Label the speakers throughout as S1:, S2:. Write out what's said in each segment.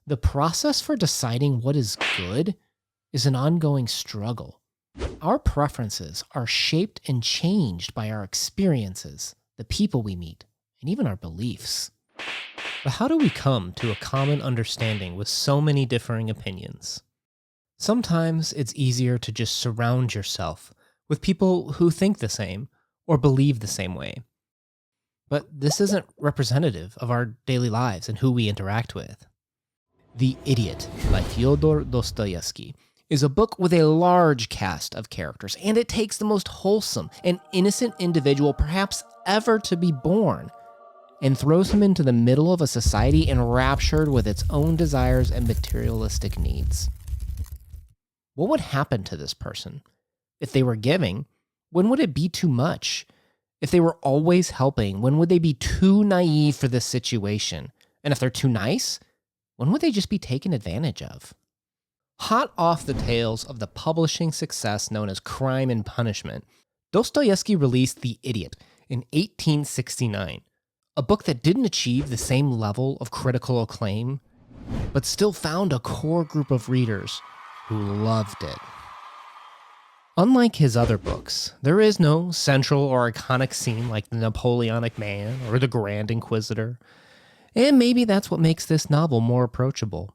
S1: The process for deciding what is good is an ongoing struggle. Our preferences are shaped and changed by our experiences, the people we meet, and even our beliefs. But how do we come to a common understanding with so many differing opinions? Sometimes it's easier to just surround yourself with people who think the same or believe the same way. But this isn't representative of our daily lives and who we interact with. The Idiot by Fyodor Dostoevsky is a book with a large cast of characters, and it takes the most wholesome and innocent individual perhaps ever to be born and throws him into the middle of a society enraptured with its own desires and materialistic needs. What would happen to this person? If they were giving, when would it be too much? If they were always helping, when would they be too naive for this situation? And if they're too nice, when would they just be taken advantage of? Hot off the tails of the publishing success known as Crime and Punishment, Dostoevsky released The Idiot in 1869, a book that didn't achieve the same level of critical acclaim, but still found a core group of readers who loved it. Unlike his other books, there is no central or iconic scene like the Napoleonic Man or the Grand Inquisitor, and maybe that's what makes this novel more approachable,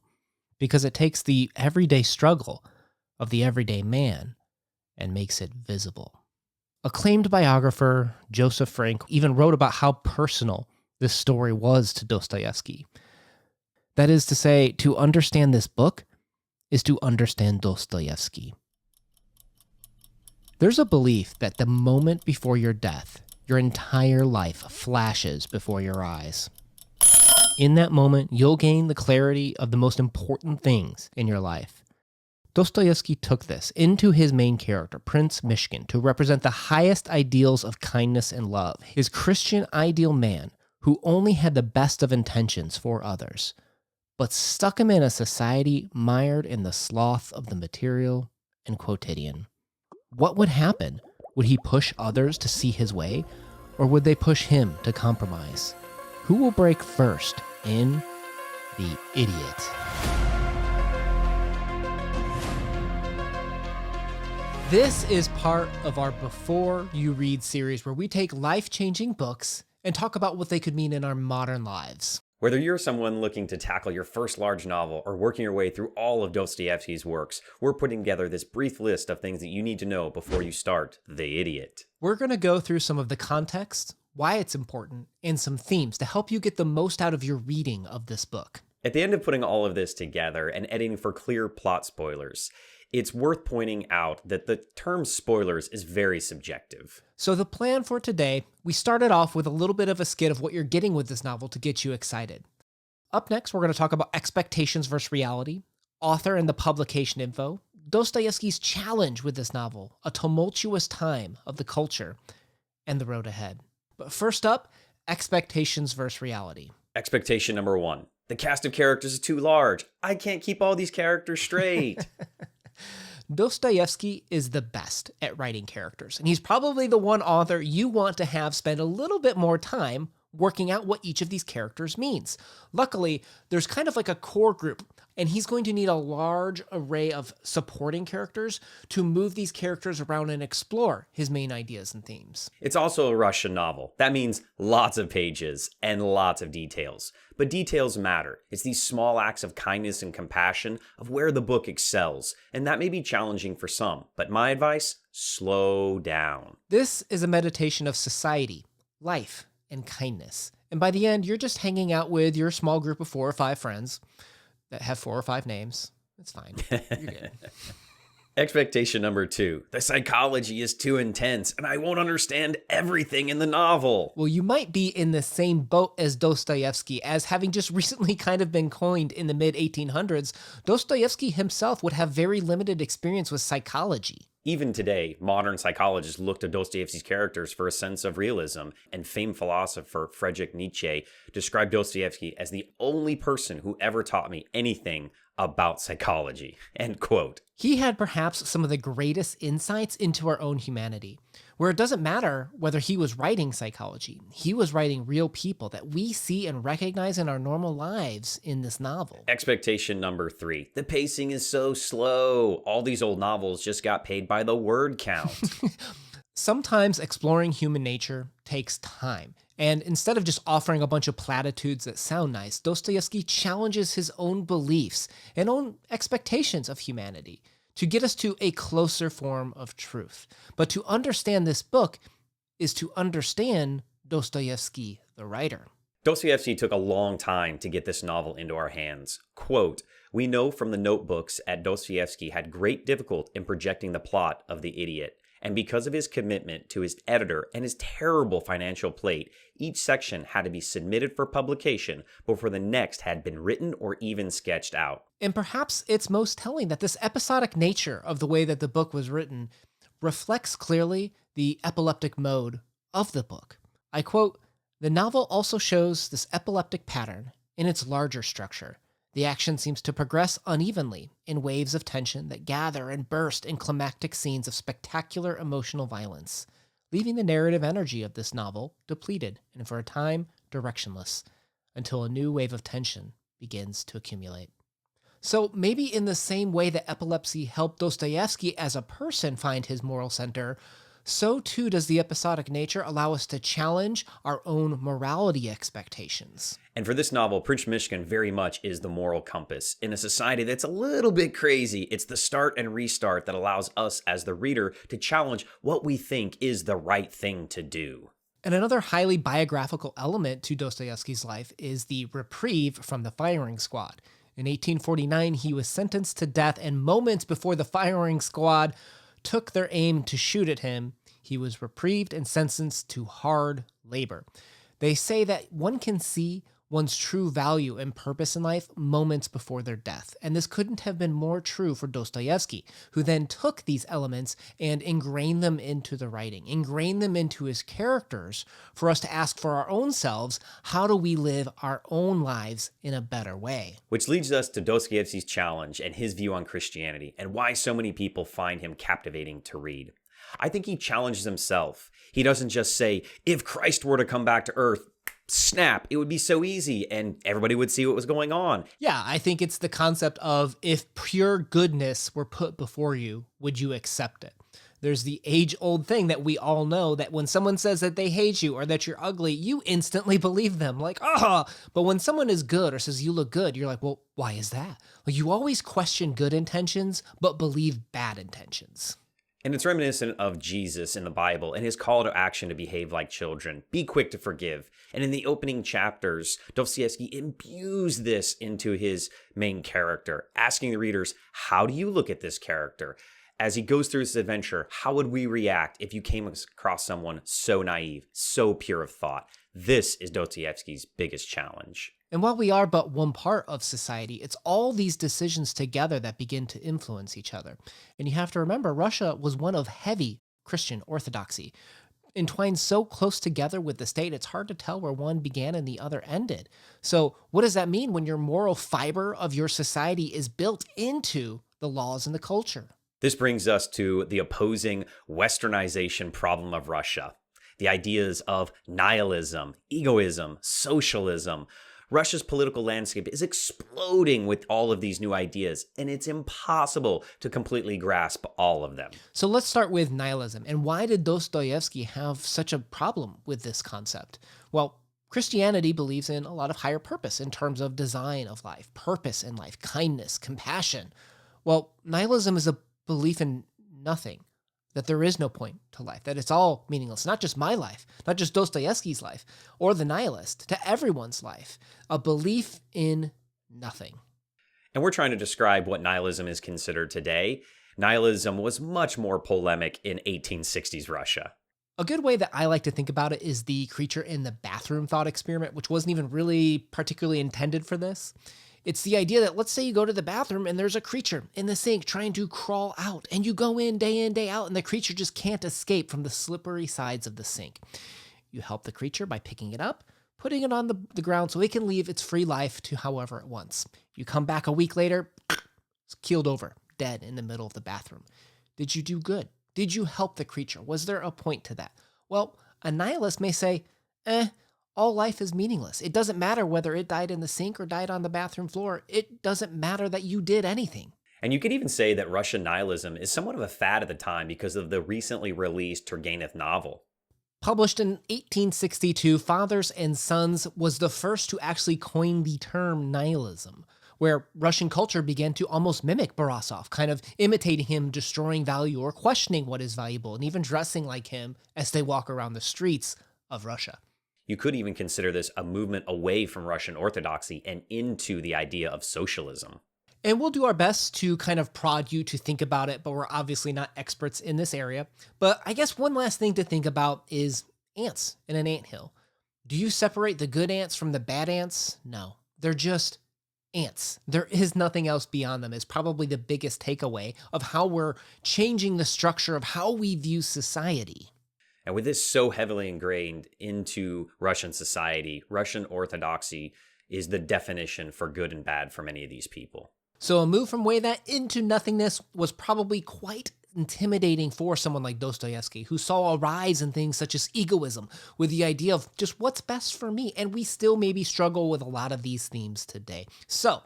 S1: because it takes the everyday struggle of the everyday man and makes it visible. Acclaimed biographer Joseph Frank even wrote about how personal this story was to Dostoevsky. That is to say, to understand this book is to understand Dostoevsky. There's a belief that the moment before your death, your entire life flashes before your eyes. In that moment, you'll gain the clarity of the most important things in your life. Dostoevsky took this into his main character, Prince Mishkin, to represent the highest ideals of kindness and love, his Christian ideal man who only had the best of intentions for others, but stuck him in a society mired in the sloth of the material and quotidian. What would happen? Would he push others to see his way, or would they push him to compromise? Who will break first in The Idiot? This is part of our Before You Read series where we take life-changing books and talk about what they could mean in our modern lives.
S2: Whether you're someone looking to tackle your first large novel or working your way through all of Dostoevsky's works, we're putting together this brief list of things that you need to know before you start The Idiot.
S1: We're going to go through some of the context, why it's important, and some themes to help you get the most out of your reading of this book.
S2: At the end of putting all of this together and editing for clear plot spoilers, it's worth pointing out that the term spoilers is very subjective.
S1: So the plan for today, we started off with a little bit of a skit of what you're getting with this novel to get you excited. Up next, we're going to talk about expectations versus reality, author and the publication info, Dostoevsky's challenge with this novel, a tumultuous time of the culture, and the road ahead. But first up, expectations versus reality.
S2: Expectation number 1. The cast of characters is too large. I can't keep all these characters straight.
S1: Dostoevsky is the best at writing characters, and he's probably the one author you want to have spend a little bit more time working out what each of these characters means. Luckily, there's kind of like a core group, and he's going to need a large array of supporting characters to move these characters around and explore his main ideas and themes.
S2: It's also a Russian novel. That means lots of pages and lots of details. But details matter. It's these small acts of kindness and compassion of where the book excels, and that may be challenging for some. But my advice, slow down.
S1: This is a meditation of society, life, and kindness. And by the end, you're just hanging out with your small group of 4 or 5 friends that have 4 or 5 names. It's fine. You're good.
S2: Expectation number 2. The psychology is too intense, and I won't understand everything in the novel.
S1: Well, you might be in the same boat as Dostoevsky, as having just recently kind of been coined in the mid-1800s, Dostoevsky himself would have very limited experience with psychology.
S2: Even today, modern psychologists look to Dostoevsky's characters for a sense of realism, and famed philosopher Friedrich Nietzsche described Dostoevsky as the only person who ever taught me anything about psychology, end quote.
S1: He had perhaps some of the greatest insights into our own humanity, where it doesn't matter whether he was writing psychology. He was writing real people that we see and recognize in our normal lives in this novel.
S2: Expectation number 3. The pacing is so slow. All these old novels just got paid by the word count.
S1: Sometimes exploring human nature takes time. And instead of just offering a bunch of platitudes that sound nice, Dostoevsky challenges his own beliefs and own expectations of humanity to get us to a closer form of truth. But to understand this book is to understand Dostoevsky, the writer.
S2: Dostoevsky took a long time to get this novel into our hands. Quote, "We know from the notebooks that Dostoevsky had great difficulty in projecting the plot of The Idiot. And because of his commitment to his editor and his terrible financial plate, each section had to be submitted for publication before the next had been written or even sketched out."
S1: And perhaps it's most telling that this episodic nature of the way that the book was written reflects clearly the epileptic mode of the book. I quote, "The novel also shows this epileptic pattern in its larger structure. The action seems to progress unevenly in waves of tension that gather and burst in climactic scenes of spectacular emotional violence, leaving the narrative energy of this novel depleted and for a time directionless, until a new wave of tension begins to accumulate." So maybe in the same way that epilepsy helped Dostoevsky as a person find his moral center, so too does the episodic nature allow us to challenge our own morality expectations.
S2: And for this novel, Prince Mishkin very much is the moral compass. In a society that's a little bit crazy, it's the start and restart that allows us as the reader to challenge what we think is the right thing to do.
S1: And another highly biographical element to Dostoevsky's life is the reprieve from the firing squad. In 1849, he was sentenced to death, and moments before the firing squad took their aim to shoot at him, he was reprieved and sentenced to hard labor. They say that one can see one's true value and purpose in life moments before their death. And this couldn't have been more true for Dostoevsky, who then took these elements and ingrained them into the writing, ingrained them into his characters for us to ask for our own selves, how do we live our own lives in a better way?
S2: Which leads us to Dostoevsky's challenge and his view on Christianity and why so many people find him captivating to read. I think he challenges himself. He doesn't just say, if Christ were to come back to earth, snap, it would be so easy and everybody would see what was going on.
S1: Yeah, I think it's the concept of if pure goodness were put before you, would you accept it? There's the age-old thing that we all know that when someone says that they hate you or that you're ugly, you instantly believe them. Like, but when someone is good or says you look good, you're like, well, why is that? Like, you always question good intentions, but believe bad intentions.
S2: And it's reminiscent of Jesus in the Bible and his call to action to behave like children, be quick to forgive. And in the opening chapters, Dostoevsky imbues this into his main character, asking the readers, how do you look at this character? As he goes through this adventure, how would we react if you came across someone so naive, so pure of thought? This is Dostoevsky's biggest challenge.
S1: And while we are but one part of society, it's all these decisions together that begin to influence each other. And you have to remember, Russia was one of heavy Christian orthodoxy. Entwined so close together with the state, it's hard to tell where one began and the other ended. So what does that mean when your moral fiber of your society is built into the laws and the culture?
S2: This brings us to the opposing westernization problem of Russia. The ideas of nihilism, egoism, socialism. Russia's political landscape is exploding with all of these new ideas, and it's impossible to completely grasp all of them.
S1: So let's start with nihilism. And why did Dostoevsky have such a problem with this concept? Well, Christianity believes in a lot of higher purpose in terms of design of life, purpose in life, kindness, compassion. Well, nihilism is a belief in nothing, that there is no point to life, that it's all meaningless, not just my life, not just Dostoevsky's life, or the nihilist, to everyone's life, a belief in nothing.
S2: And we're trying to describe what nihilism is considered today. Nihilism was much more polemic in 1860s Russia.
S1: A good way that I like to think about it is the creature in the bathroom thought experiment, which wasn't even really particularly intended for this. It's the idea that let's say you go to the bathroom and there's a creature in the sink trying to crawl out, and you go in, day out, and the creature just can't escape from the slippery sides of the sink. You help the creature by picking it up, putting it on the ground so it can leave its free life to however it wants. You come back a week later, keeled over, dead in the middle of the bathroom. Did you do good? Did you help the creature? Was there a point to that? Well, a nihilist may say, all life is meaningless. It doesn't matter whether it died in the sink or died on the bathroom floor. It doesn't matter that you did anything.
S2: And you could even say that Russian nihilism is somewhat of a fad at the time because of the recently released Turgenev novel.
S1: Published in 1862, Fathers and Sons was the first to actually coin the term nihilism, where Russian culture began to almost mimic Borisov, kind of imitating him, destroying value or questioning what is valuable, and even dressing like him as they walk around the streets of Russia.
S2: You could even consider this a movement away from Russian orthodoxy and into the idea of socialism.
S1: And we'll do our best to kind of prod you to think about it, but we're obviously not experts in this area. But I guess one last thing to think about is ants in an anthill. Do you separate the good ants from the bad ants? No, they're just ants. There is nothing else beyond them is probably the biggest takeaway of how we're changing the structure of how we view society.
S2: And with this so heavily ingrained into Russian society, Russian orthodoxy is the definition for good and bad for many of these people.
S1: So a move from way that into nothingness was probably quite intimidating for someone like Dostoevsky, who saw a rise in things such as egoism, with the idea of just what's best for me. And we still maybe struggle with a lot of these themes today. So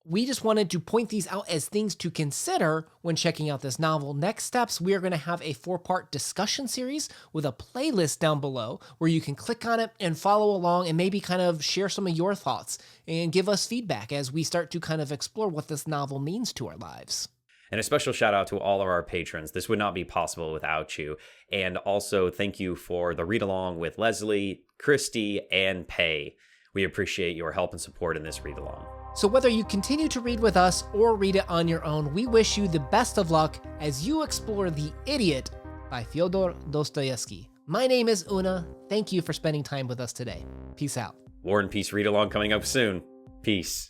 S1: we just wanted to point these out as things to consider when checking out this novel. Next steps, we are going to have a 4-part discussion series with a playlist down below where you can click on it and follow along and maybe kind of share some of your thoughts and give us feedback as we start to kind of explore what this novel means to our lives.
S2: And a special shout out to all of our patrons. This would not be possible without you. And also thank you for the read along with Leslie, Christy, and Pei. We appreciate your help and support in this read along.
S1: So whether you continue to read with us or read it on your own, we wish you the best of luck as you explore The Idiot by Fyodor Dostoevsky. My name is Una. Thank you for spending time with us today. Peace out.
S2: War and Peace read along coming up soon. Peace.